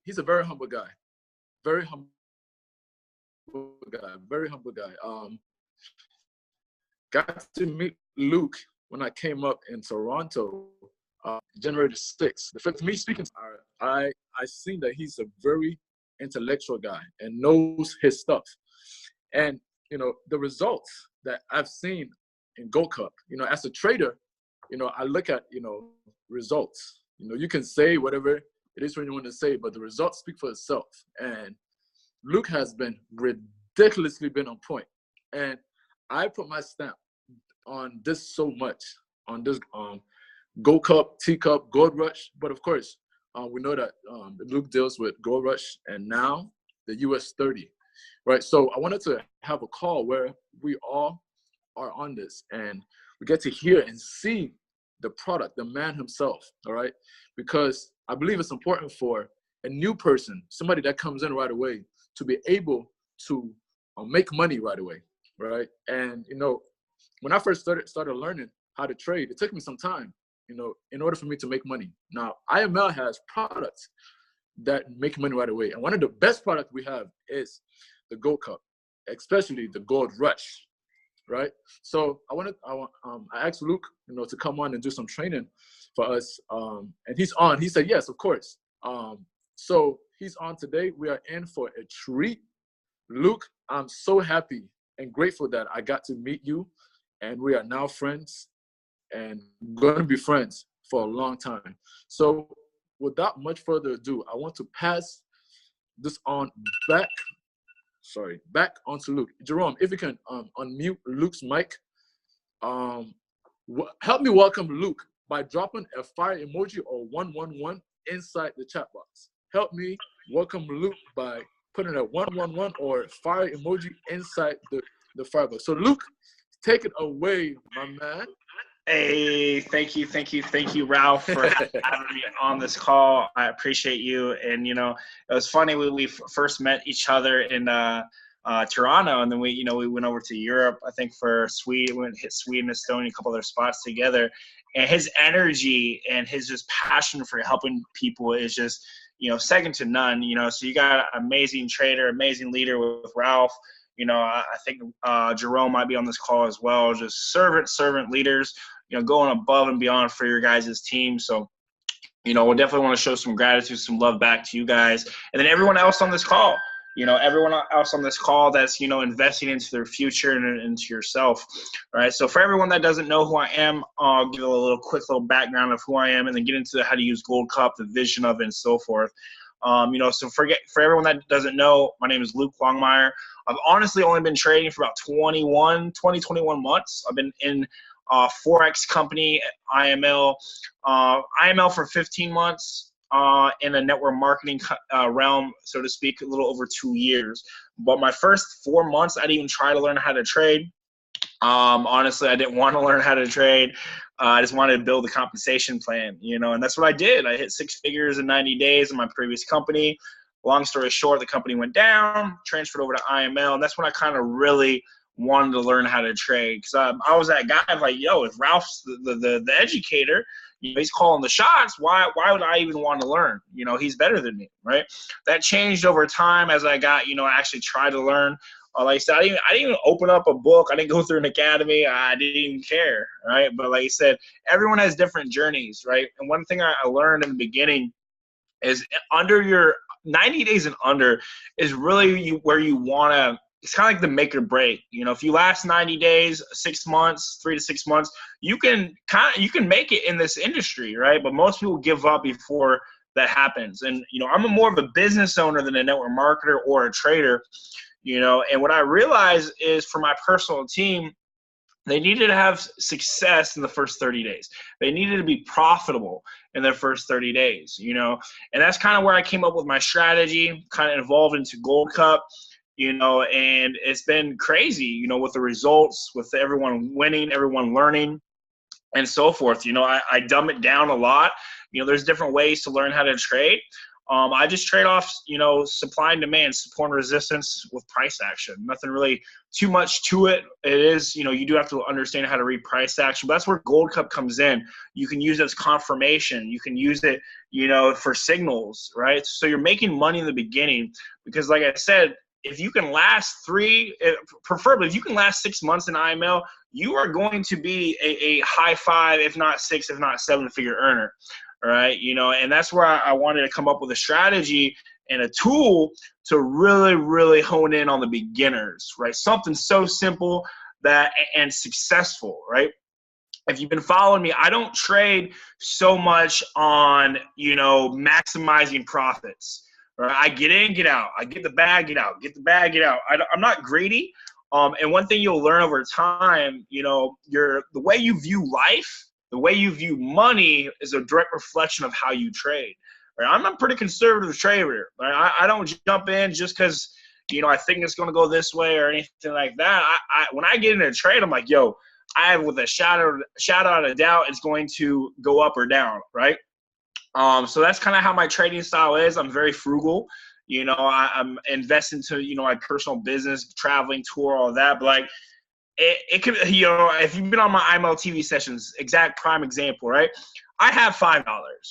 he's a very humble guy. Very humble guy. Very humble guy. Got to meet Luke when I came up in Toronto, January 6th. To me speaking, I seen that he's a very intellectual guy and knows his stuff. And, the results that I've seen in GoldCup, as a trader, I look at, results. You can say whatever it is when you want to say, but the results speak for itself. And Luke has been ridiculously been on point. And I put my stamp on this so much, on this GoldCup, T-Cup, Gold Rush. But of course, we know that Luke deals with Gold Rush and now the US 30, right? So I wanted to have a call where we all are on this and we get to hear and see the product, the man himself, all right? Because I believe it's important for a new person, somebody that comes in right away, to be able to make money right away, right? And, when I first started learning how to trade, it took me some time, in order for me to make money. Now, IML has products that make money right away. And one of the best products we have is the GoldCup, especially the Gold Rush, right? So I asked Luke, to come on and do some training for us. And he's on. He said, yes, of course. So he's on today. We are in for a treat. Luke, I'm so happy and grateful that I got to meet you. And we are now friends and going to be friends for a long time. So without much further ado, I want to pass this on back onto Luke. Jerome, if you can unmute Luke's mic, help me welcome Luke by dropping a fire emoji or 111 inside the chat box. Help me welcome Luke by putting a 111 or fire emoji inside the fire box. So Luke, take it away, my man. Hey, thank you, Ralph, for having me on this call. I appreciate you. And, it was funny when we first met each other in Toronto, and then we went over to Europe, I think for Sweden. We went hit Sweden, Estonia, a couple other spots together. And his energy and his just passion for helping people is just, second to none. So you got an amazing trader, amazing leader with Ralph. I think Jerome might be on this call as well. Just servant leaders, going above and beyond for your guys' team. So, we'll definitely want to show some gratitude, some love back to you guys. And then everyone else on this call, that's, investing into their future and into yourself. All right. So for everyone that doesn't know who I am, I'll give a quick little background of who I am and then get into how to use GoldCup, the vision of it, and so forth. So for everyone that doesn't know, my name is Luke Longmire. I've honestly only been trading for about 21 months. I've been in Forex company, IML for 15 months, in a network marketing realm, so to speak, a little over 2 years. But my first 4 months, I didn't even try to learn how to trade. Honestly, I didn't want to learn how to trade. I just wanted to build a compensation plan, and that's what I did. I hit 6 figures in 90 days in my previous company. Long story short, the company went down, transferred over to IML, and that's when I kind of really wanted to learn how to trade. Because I was that guy like, yo, if Ralph's the educator, he's calling the shots, why would I even want to learn? He's better than me, right? That changed over time as I got, I actually tried to learn. Like I said, I didn't even open up a book. I didn't go through an academy. I didn't even care, right? But like I said, everyone has different journeys, right? And one thing I learned in the beginning is under your 90 days and under is really where you want to – it's kind of like the make or break. If you last 90 days, 6 months, 3 to 6 months, you can make it in this industry, right? But most people give up before that happens. And, I'm more of a business owner than a network marketer or a trader. And what I realized is for my personal team, they needed to have success in the first 30 days. They needed to be profitable in their first 30 days, and that's kind of where I came up with my strategy, kind of evolved into GoldCup, and it's been crazy, with the results, with everyone winning, everyone learning, and so forth. I dumb it down a lot. There's different ways to learn how to trade. I just trade off, supply and demand, support and resistance with price action. Nothing really too much to it. It is, you do have to understand how to read price action, but that's where GoldCup comes in. You can use it as confirmation. You can use it, for signals, right? So you're making money in the beginning because, like I said, if you can last preferably if you can last 6 months in IML, you are going to be a high 5, if not 6, if not 7-figure earner. All right, and that's where I wanted to come up with a strategy and a tool to really, really hone in on the beginners, right? Something so simple and successful, right? If you've been following me, I don't trade so much on, maximizing profits. Right? I get in, get out. I get the bag, get out. Get the bag, get out. I'm not greedy. And one thing you'll learn over time, the way you view life, the way you view money is a direct reflection of how you trade. Right? I'm a pretty conservative trader. Right? I don't jump in just because, I think it's going to go this way or anything like that. When I get in a trade, I'm like, yo, with a shadow out of doubt, it's going to go up or down, right? So that's kind of how my trading style is. I'm very frugal. I'm investing to, my personal business, traveling, tour, all that. But like, it could, if you've been on my IML TV sessions, exact prime example, right? I have $5,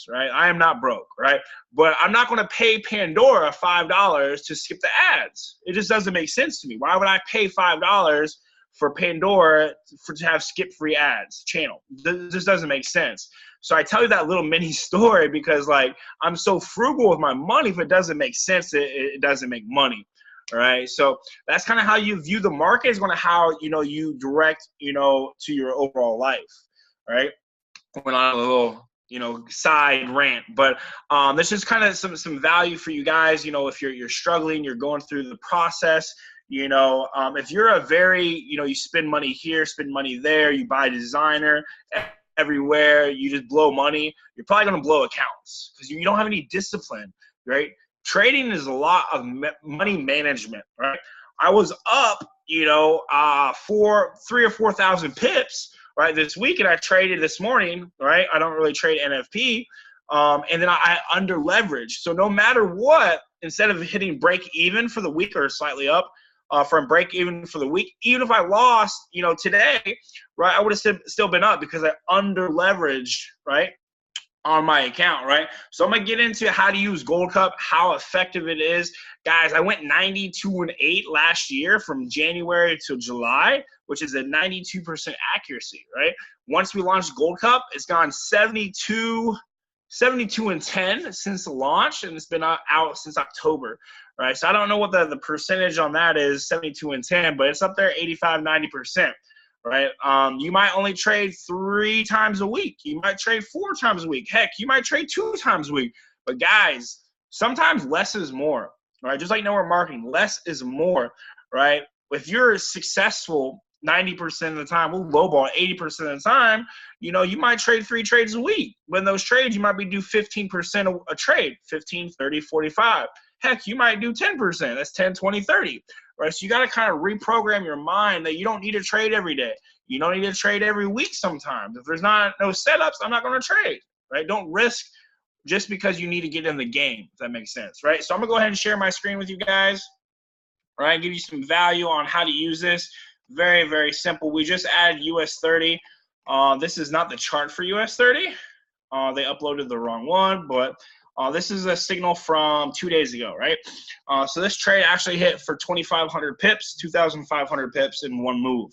right? I am not broke, right? But I'm not going to pay Pandora $5 to skip the ads. It just doesn't make sense to me. Why would I pay $5 for Pandora to have skip-free ads channel? This doesn't make sense. So I tell you that little mini story because, like, I'm so frugal with my money. If it doesn't make sense, it doesn't make money. All right. So that's kind of how you view the market, is going to how, you direct, to your overall life. Right. Went on a little, side rant, but this is kind of some value for you guys. If you're struggling, you're going through the process. If you're a very, you spend money here, spend money there, you buy designer everywhere, you just blow money, you're probably going to blow accounts because you don't have any discipline, right? Trading is a lot of money management, right? I was up, 3,000 or 4,000 pips, right, this week, and I traded this morning, right? I don't really trade NFP, and then I under leveraged. So no matter what, instead of hitting break even for the week or slightly up, from break even for the week, even if I lost, today, right, I would have still been up because I under leveraged, right, on my account, right? So I'm going to get into how to use GoldCup, how effective it is. Guys, I went 92-8 last year from January to July, which is a 92% accuracy, right? Once we launched GoldCup, it's gone 72-10 since the launch, and it's been out since October, right? So I don't know what the percentage on that is, 72-10, but it's up there 85-90%. Right? You might only trade 3 times a week. You might trade 4 times a week. Heck, you might trade 2 times a week. But guys, sometimes less is more, right? Just like network marketing, less is more, right? If you're successful 90% of the time, we'll lowball 80% of the time, you might trade 3 trades a week. But in those trades, you might do 15% a trade, 15, 30, 45. Heck, you might do 10%. That's 10, 20, 30. Right? So you got to kind of reprogram your mind that you don't need to trade every day. You don't need to trade every week sometimes. If there's no setups, I'm not going to trade. Right? Don't risk just because you need to get in the game, if that makes sense. Right? So I'm going to go ahead and share my screen with you guys. All right? Give you some value on how to use this. Very, very simple. We just added US 30. This is not the chart for US 30. They uploaded the wrong one, but this is a signal from 2 days ago, right? So this trade actually hit for 2,500 pips, 2,500 pips in one move,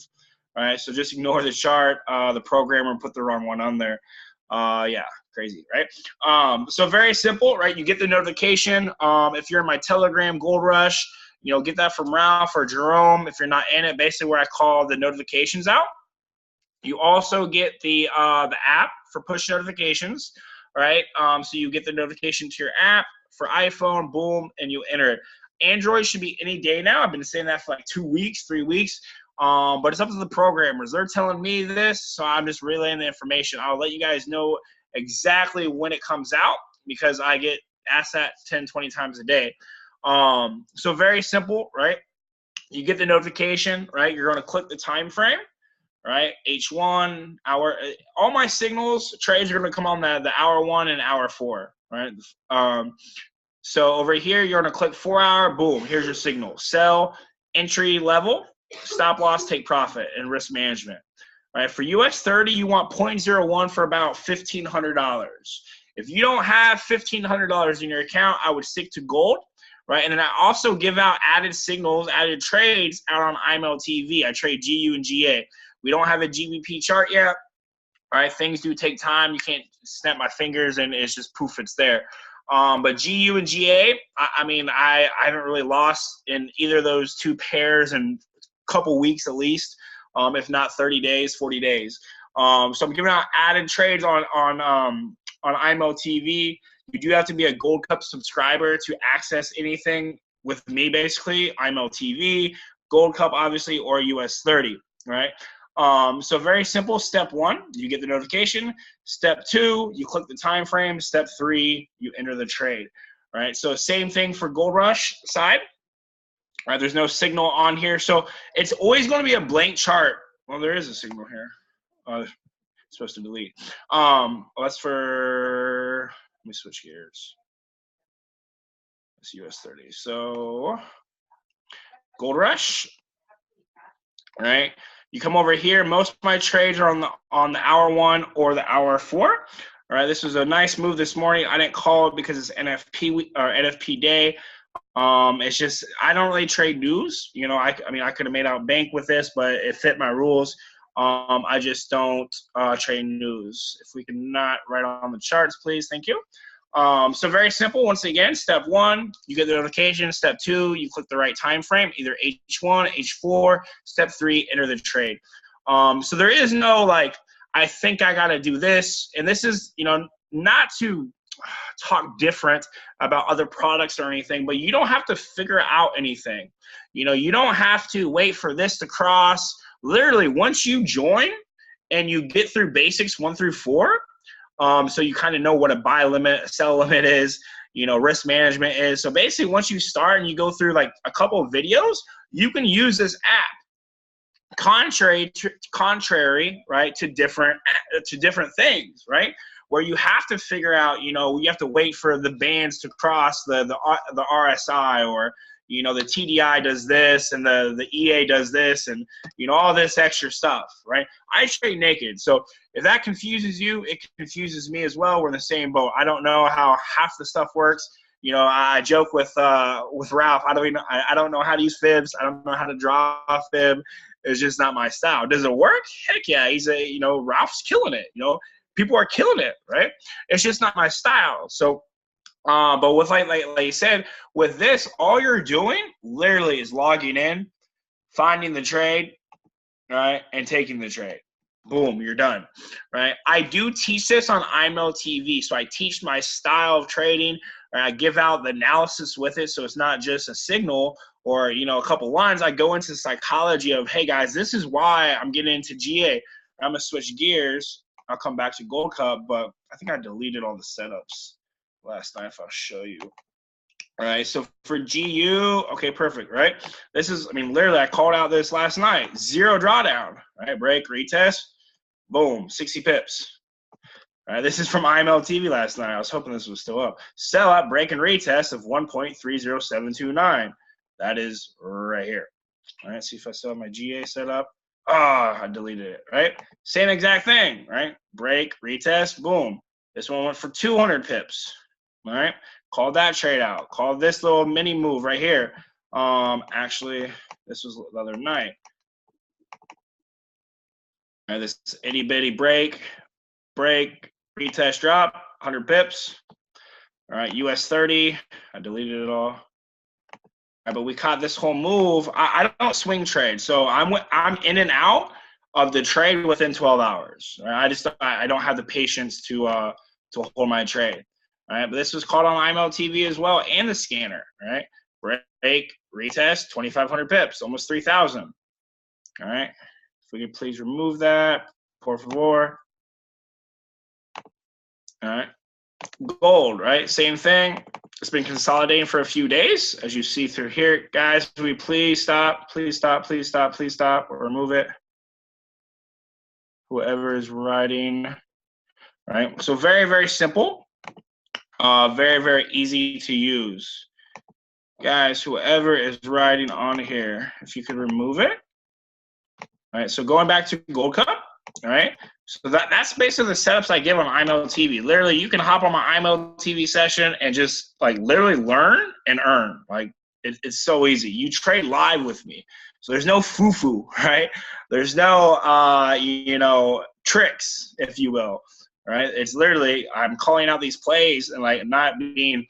right? So just ignore the chart. The programmer put the wrong one on there. Yeah, crazy, right? So very simple, right? You get the notification. If you're in my Telegram Gold Rush, get that from Ralph or Jerome. If you're not in it, basically where I call the notifications out. You also get the app for push notifications. Right? So you get the notification to your app for iPhone, boom, and you enter it. Android should be any day now. I've been saying that for like 2 weeks, 3 weeks. But it's up to the programmers. They're telling me this, so I'm just relaying the information. I'll let you guys know exactly when it comes out because I get asked that 10, 20 times a day. So very simple, right? You get the notification, right? You're going to click the time frame. Right, H1 hour. All my signals trades are going to come on the hour 1 and hour 4. Right, So over here, you're going to click 4 hour, boom, here's your signal. Sell, entry level, stop loss, take profit, and risk management. All right, for US 30, you want 0.01 for about $1,500. If you don't have $1,500 in your account, I would stick to gold, right? And then I also give out added signals, added trades out on IMLTV. I trade GU and GA. We don't have a GBP chart yet. All right, things do take time. You can't snap my fingers and it's just poof, it's there. But GU and GA, I haven't really lost in either of those two pairs in a couple weeks at least, if not 30 days, 40 days. So I'm giving out added trades on IMO TV. You do have to be a GoldCup subscriber to access anything with me, basically. IMO TV, GoldCup, obviously, or US 30, right? So very simple. Step 1, you get the notification. Step 2, you click the time frame. Step 3, you enter the trade. All right. So same thing for Gold Rush side. All right. There's no signal on here, so it's always going to be a blank chart. Well, there is a signal here. Supposed to delete. That's for. Let me switch gears. It's US 30. So Gold Rush. All right. You come over here. Most of my trades are on the hour 1 or the hour 4. All right. This was a nice move this morning. I didn't call it because it's NFP week or NFP day. It's just I don't really trade news. You know, I could have made out bank with this, but it fit my rules. I just don't trade news. If we can not write on the charts, please. Thank you. So very simple. Once again, step 1, you get the notification. Step 2, you click the right time frame, either H1, H4. Step 3, enter the trade. So there is no like, I think I got to do this. And this is, you know, not to talk different about other products or anything, but you don't have to figure out anything. You know, you don't have to wait for this to cross. Literally, once you join and you get through basics 1 through 4, so you kind of know what a buy limit, a sell limit is, you know, risk management is. So basically, once you start and you go through like a couple of videos, you can use this app. Contrary, right, to different things, right? Where you have to figure out, you know, you have to wait for the bands to cross the RSI, or you know, the TDI does this and the EA does this, and you know, all this extra stuff, right? I trade naked, so if that confuses you, it confuses me as well. We're in the same boat. I don't know how half the stuff works. You know, I joke with Ralph. I don't know how to use fibs. I don't know how to draw a fib. It's just not my style. Does it work? Heck yeah. Ralph's killing it. You know, people are killing it, right? It's just not my style. So, but with like you said, with this, all you're doing literally is logging in, finding the trade, right, and taking the trade. Boom, you're done, right? I do teach this on IMO TV, so I teach my style of trading. I give out the analysis with it, so it's not just a signal or, you know, a couple lines. I go into the psychology of, hey guys, this is why I'm getting into GA. I'm gonna switch gears. I'll come back to GoldCup, but I think I deleted all the setups last night. If I'll show you. All right, so for GU, okay, perfect, right? This is, literally, I called out this last night. 0 drawdown, right? Break, retest, boom, 60 pips. All right, this is from IML TV last night. I was hoping this was still up. Sell up, break, and retest of 1.30729. That is right here. All right, see if I still have my GA set up. I deleted it, right? Same exact thing, right? Break, retest, boom. This one went for 200 pips, all right? Called that trade out. Called this little mini move right here. Actually, this was the other night. All right, this itty bitty break, retest drop, 100 pips. All right, US 30. I deleted it all. All right, but we caught this whole move. I don't swing trade, so I'm in and out of the trade within 12 hours. Right? I don't have the patience to hold my trade. All right, but this was called on IML TV as well, and the scanner. Right, break, retest, 2,500 pips, almost 3,000. All right, if we could please remove that, por favor. All right, gold, right? Same thing. It's been consolidating for a few days, as you see through here, guys. Can we please stop? Please stop. Please stop. Please stop. Or remove it. Whoever is writing. All right. So very, very simple. Very, very easy to use. Guys, whoever is writing on here, if you could remove it. All right, so going back to GoldCup, all right? So that's basically the setups I give on IML TV. Literally, you can hop on my IML TV session and just like literally learn and earn. Like it's so easy. You trade live with me. So there's no foo-foo, right? There's no, tricks, if you will, right? It's literally, I'm calling out these plays and like not being,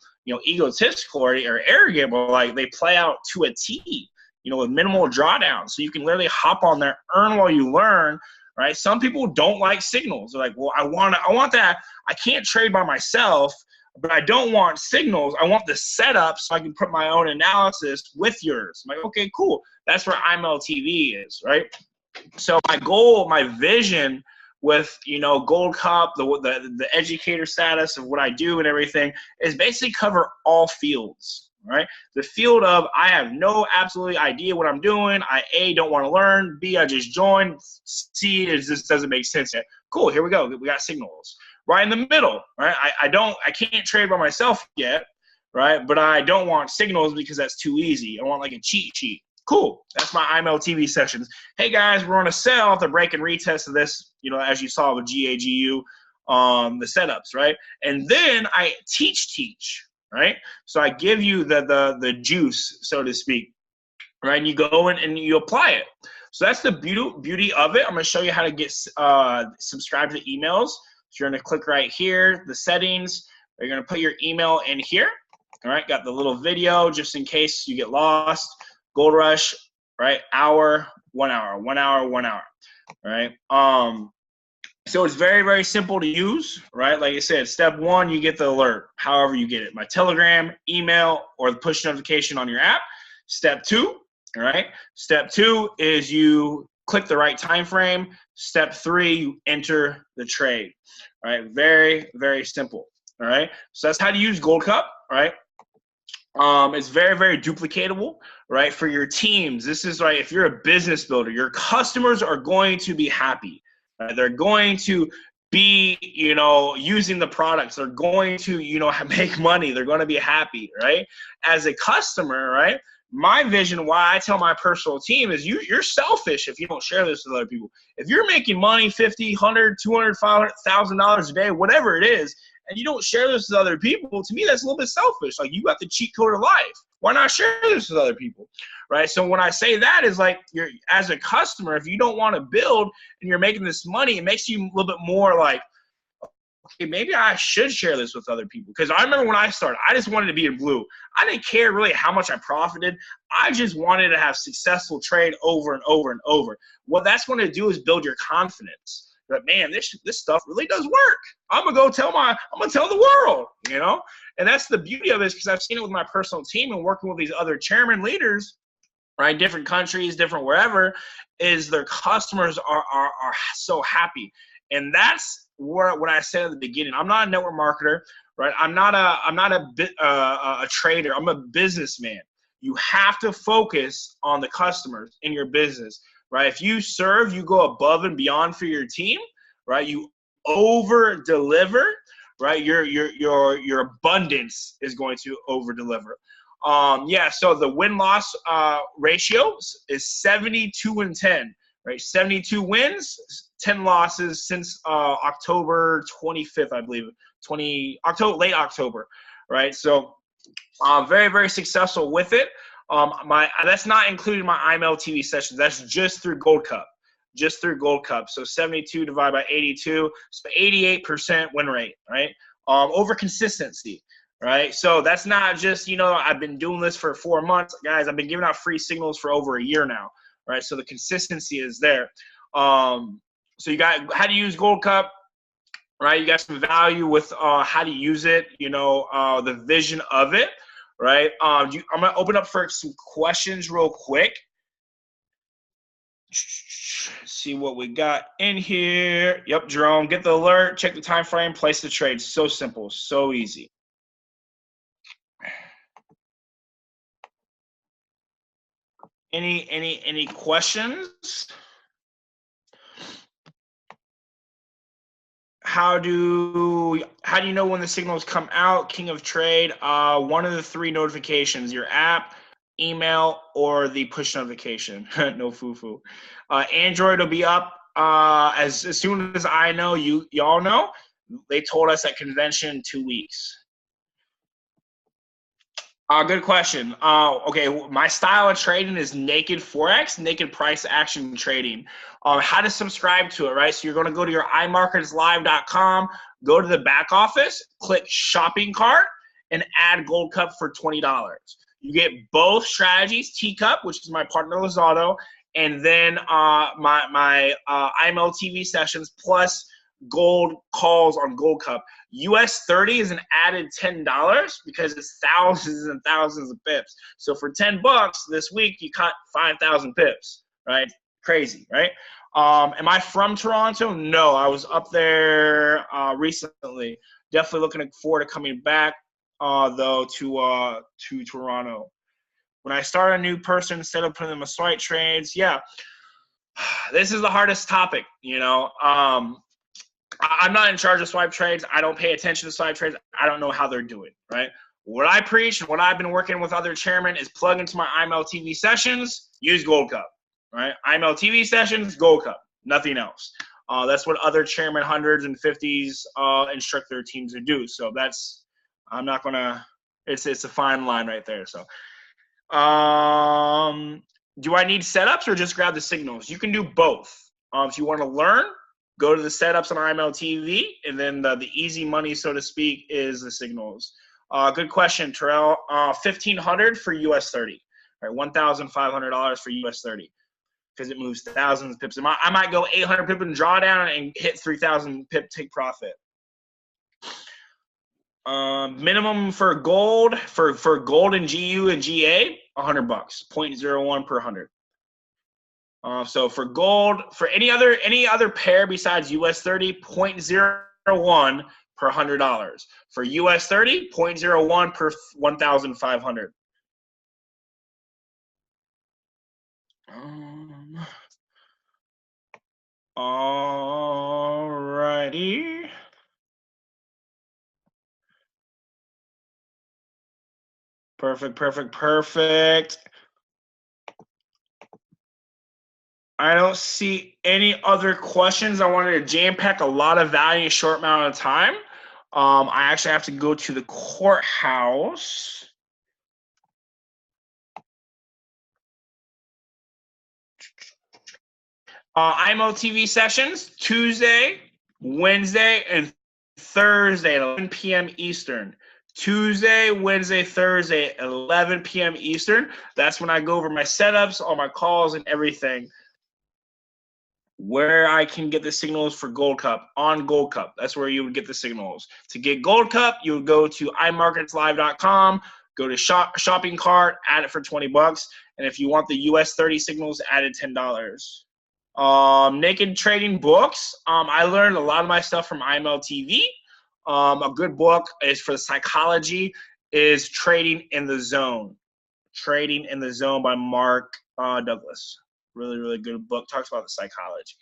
egotistical or arrogant, but like they play out to a T, with minimal drawdown. So you can literally hop on there, earn while you learn, right? Some people don't like signals. They're like, well, I want that. I can't trade by myself, but I don't want signals. I want the setup so I can put my own analysis with yours. I'm like, okay, cool. That's where IML TV is, right? So my goal, my vision with, GoldCup, the educator status of what I do and everything is basically cover all fields, right? The field of I have no absolute idea what I'm doing. I A, don't want to learn. B, I just joined. C, it just doesn't make sense yet. Cool, here we go. We got signals. Right in the middle, right? I can't trade by myself yet, right? But I don't want signals because that's too easy. I want like a cheat sheet. Cool. That's my IML TV sessions. Hey guys, we're on a sale off the break and retest of this, as you saw with GAGU, the setups, right? And then I teach, right? So I give you the juice, so to speak, right? And you go in and you apply it. So that's the beauty of it. I'm going to show you how to get subscribed to emails. So you're going to click right here, the settings. You're going to put your email in here. All right, got the little video just in case you get lost. Gold Rush, right? Hour, 1 hour, 1 hour, 1 hour, right? So it's very, very simple to use, right? Like I said, step one, you get the alert, however you get it. My Telegram, email, or the push notification on your app. Step two, all right? Step two is you click the right time frame. Step three, you enter the trade, all right? Very, very simple, all right? So that's how to use GoldCup, right? It's very, very duplicatable, right? For your teams, this is right. If you're a business builder, your customers are going to be happy. Right? They're going to be, using the products. They're going to, make money. They're going to be happy, right? As a customer, right? My vision, why I tell my personal team is you're selfish if you don't share this with other people. If you're making money, $50, $100, $200, $500,000 a day, whatever it is, and you don't share this with other people, to me, that's a little bit selfish. Like, you got the cheat code of life. Why not share this with other people, right? So when I say that is like, you're as a customer, if you don't want to build and you're making this money, it makes you a little bit more like, okay, maybe I should share this with other people. Because I remember when I started, I just wanted to be in blue. I didn't care really how much I profited. I just wanted to have successful trade over and over and over. What that's going to do is build your confidence. But man, this stuff really does work. I'm gonna tell the world, And that's the beauty of this, because I've seen it with my personal team and working with these other chairman leaders, right? Different countries, different wherever, is their customers are so happy. And that's what I said at the beginning. I'm not a network marketer, right? I'm not a trader. I'm a businessman. You have to focus on the customers in your business, right? If you serve, you go above and beyond for your team, right? You over deliver, right? Your abundance is going to over deliver. So the win-loss ratio is 72-10, right? 72 wins, 10 losses since October 25th, I believe, late October, right? So very, very successful with it. That's not including my IML TV sessions. That's just through GoldCup. So 72 divided by 82, so 88% win rate, right? Over consistency. Right, so that's not just, I've been doing this for 4 months, guys. I've been giving out free signals for over a year now, right? So the consistency is there. So you got how to use GoldCup, right? You got some value with how to use it, the vision of it, right? I'm gonna open up for some questions real quick. See what we got in here. Yep, Jerome, get the alert, check the time frame, place the trade. So simple, so easy. Any questions? How do you know when the signals come out? King of Trade, one of the 3 notifications: your app, email, or the push notification. No foo-foo. Android will be up as soon as I know. Y'all know. They told us at convention 2 weeks. Good question. Okay, my style of trading is naked Forex, naked price action trading. How to subscribe to it, right? So you're going to go to your imarketslive.com, go to the back office, click shopping cart, and add GoldCup for $20. You get both strategies, T-Cup, which is my partner Lozado, and then my IML TV sessions plus gold calls on GoldCup. US 30 is an added $10 because it's thousands and thousands of pips. So for $10 this week, you caught 5,000 pips, right? Crazy, right? Am I from Toronto? No, I was up there recently. Definitely looking forward to coming back, though, to Toronto. When I start a new person, instead of putting them in swipe trades, yeah, this is the hardest topic, you know. I'm not in charge of swipe trades. I don't pay attention to swipe trades. I don't know how they're doing, right? What I preach and what I've been working with other chairmen is plug into my IML TV sessions, use GoldCup, right? IML TV sessions, GoldCup, nothing else. That's what other chairman 100s and 50s instruct their teams to do. So that's, I'm not going to, it's a fine line right there. So, do I need setups or just grab the signals? You can do both. If you want to learn, go to the setups on IML TV, and then the easy money, so to speak, is the signals. Good question, Terrell. $1,500 for US 30, right? $1,500 for US 30, because it moves thousands of pips. I might go 800 pip and drawdown and hit 3,000 pip take profit. Minimum for gold for gold and GU and GA, $100, 0.01 per 100. So for gold, for any other pair besides US 30, 0.01 per $100. For US 30, 0.01 per 1,500. Alrighty. Perfect. I don't see any other questions. I wanted to jam pack a lot of value in a short amount of time. I actually have to go to the courthouse. IMO TV sessions Tuesday, Wednesday, and Thursday at 11 p.m. Eastern. Tuesday, Wednesday, Thursday at 11 p.m. Eastern. That's when I go over my setups, all my calls, and everything. Where I can get the signals for GoldCup on GoldCup. That's where you would get the signals. To get GoldCup, you would go to imarketslive.com, go to shopping cart, add it for $20, and if you want the US 30 signals, add it $10. Naked trading books. I learned a lot of my stuff from IML TV. A good book is for the psychology is Trading in the Zone. Trading in the Zone by Mark Douglas. Really good book. Talks about the psychology.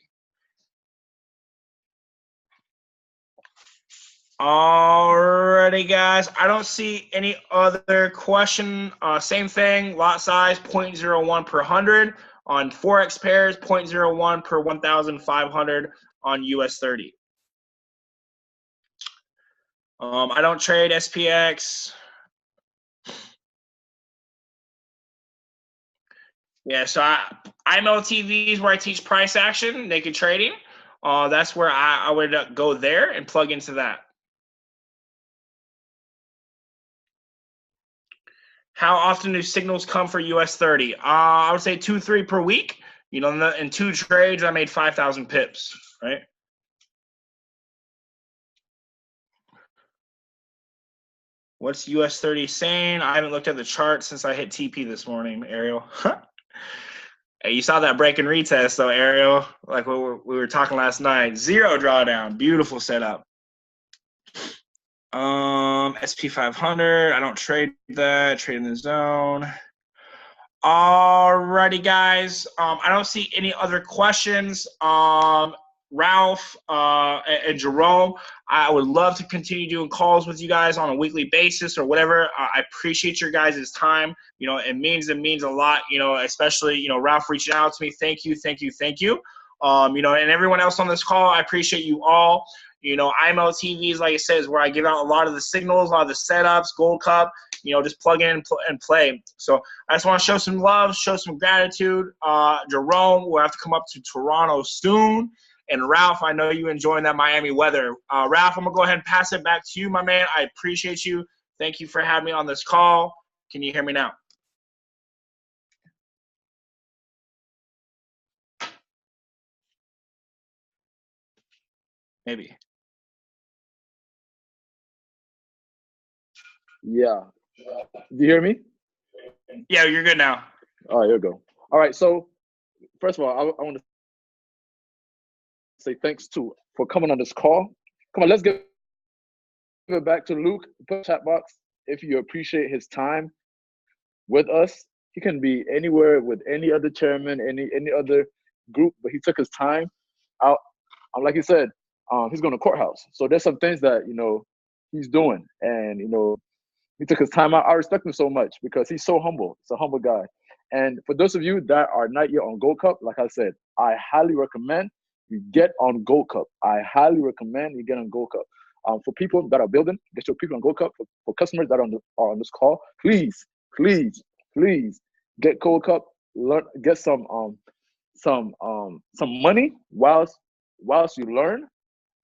Alrighty, guys. I don't see any other question. Same thing. Lot size 0.01 per 100 on Forex pairs. 0.01 per 1,500 on US 30. I don't trade SPX. Yeah, so IML TV is where I teach price action, naked trading. That's where I would go there and plug into that. How often do signals come for US 30? I would say 2-3 per week. You know, in 2 trades, I made 5,000 pips, right? What's US 30 saying? I haven't looked at the chart since I hit TP this morning, Ariel. Hey, you saw that break and retest, though, Ariel, like we were talking last night. 0 drawdown. Beautiful setup. SP500. I don't trade that. Trade in the zone. Alrighty, guys. I don't see any other questions. Ralph, and Jerome. I would love to continue doing calls with you guys on a weekly basis or whatever. I appreciate your guys' time. You know, it means a lot. You know, especially Ralph reaching out to me. Thank you, thank you, thank you. You know, and everyone else on this call, I appreciate you all. You know, IMO TVs, like I said, is where I give out a lot of the signals, a lot of the setups, GoldCup. You know, just plug in and play. So I just want to show some love, show some gratitude. Jerome will have to come up to Toronto soon. And Ralph, I know you enjoying that Miami weather. Ralph, I'm going to go ahead and pass it back to you, my man. I appreciate you. Thank you for having me on this call. Can you hear me now? Maybe. Yeah. Do you hear me? Yeah, you're good now. All right, here we go. All right, so first of all, I want to say thanks for coming on this call. Come on, let's give it back to Luke. Put in the chat box if you appreciate his time with us. He can be anywhere with any other chairman, any other group, but he took his time out. Like he said, he's going to courthouse. So there's some things that he's doing, and he took his time out. I respect him so much because he's so humble. He's a humble guy. And for those of you that are not yet on GoldCup, like I said, I highly recommend you get on GoldCup. I highly recommend you get on GoldCup. For people that are building, get your people on GoldCup. For customers that are on this call, please get GoldCup. Learn, get some money whilst you learn,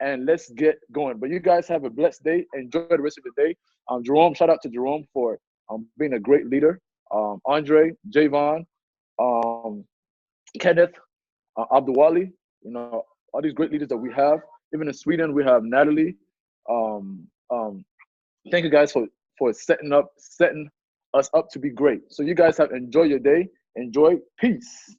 and let's get going. But you guys have a blessed day. Enjoy the rest of the day. Jerome, shout out to Jerome for being a great leader. Andre, Javon, Kenneth, Abdulwali, all these great leaders that we have. Even in Sweden, we have Natalie. Thank you guys for setting us up to be great. So you guys have enjoy your day. Enjoy. Peace.